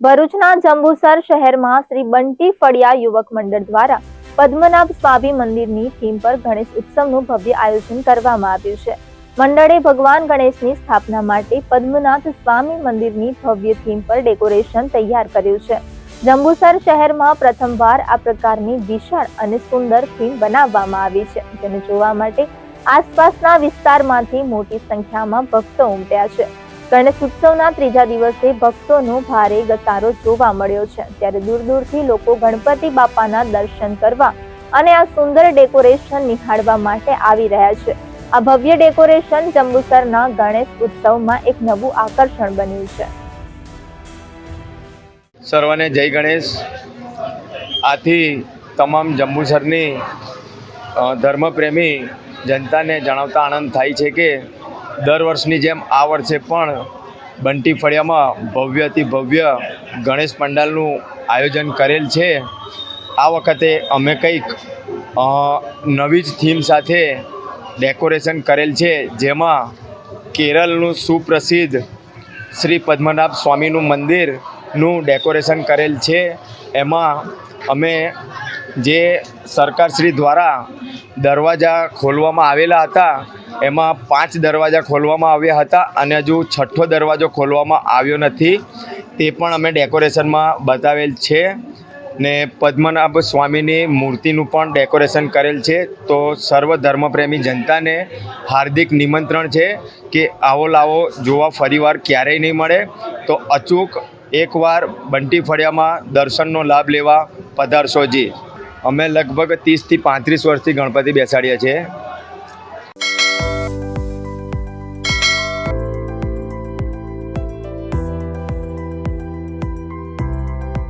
ભરૂચના જંબુસર શહેરમાં શ્રી બંટી ફળિયા યુવક મંડળ દ્વારા પદ્મનાભ સ્વામી મંદિરની થીમ પર ગણેશ ઉત્સવનું ભવ્ય આયોજન કરવામાં આવ્યું છે। મંડળે ભગવાન ગણેશની સ્થાપના માટે પદ્મનાભ સ્વામી મંદિરની ભવ્ય થીમ પર ડેકોરેશન તૈયાર કર્યું છે। જંબુસર શહેરમાં પ્રથમવાર આ પ્રકારની વિશાળ અને સુંદર થીમ બનાવવામાં આવી છે, જેને જોવા માટે આસપાસના વિસ્તારમાંથી મોટી સંખ્યામાં ભક્તો ઉમટ્યા છે। ગણેશ ઉત્સવના ત્રીજા દિવસે ભક્તોનો ભારે ઘસારો જોવા મળ્યો છે, ત્યારે દૂર દૂરથી લોકો ગણપતિ બાપાના દર્શન કરવા અને આ સુંદર ડેકોરેશન નિહાળવા માટે આવી રહ્યા છે। આ ભવ્ય ડેકોરેશન જંબુસરના ગણેશ ઉત્સવમાં એક નવું આકર્ષણ બન્યું છે। સર્વને જય ગણેશ। આથી તમામ જંબુસરની ધર્મપ્રેમી જનતાને જણાવતા આનંદ થાય છે કે દર વર્ષની જેમ આ વર્ષે પણ બંટી ફળિયામાં ભવ્યથી ભવ્ય ગણેશ પંડાલનું આયોજન કરેલ છે। આ વખતે અમે કંઈક નવી જ થીમ સાથે ડેકોરેશન કરેલ છે, જેમાં કેરળનું સુપ્રસિદ્ધ શ્રી પદ્મનાભ સ્વામીનું મંદિરનું ડેકોરેશન કરેલ છે। એમાં અમે જે સરકારશ્રી દ્વારા દરવાજા ખોલવામાં આવેલા હતા, એમાં 5 દરવાજા ખોલવામાં આવ્યા હતા અને હજુ 6થો દરવાજો ખોલવામાં આવ્યો નથી, તે પણ અમે ડેકોરેશનમાં બતાવેલ છે ને પદ્મનાભ સ્વામીની મૂર્તિનું પણ ડેકોરેશન કરેલ છે। તો સર્વ ધર્મપ્રેમી જનતાને હાર્દિક નિમંત્રણ છે કે આવો લાવો જોવા ફરીવાર ક્યારેય નહીં મળે, તો અચૂક એકવાર બંટી ફળિયામાં દર્શનનો લાભ લેવા પધારશોજી। અમે લગભગ 30 થી 35 વર્ષથી ગણપતિ બેસાડીએ છીએ।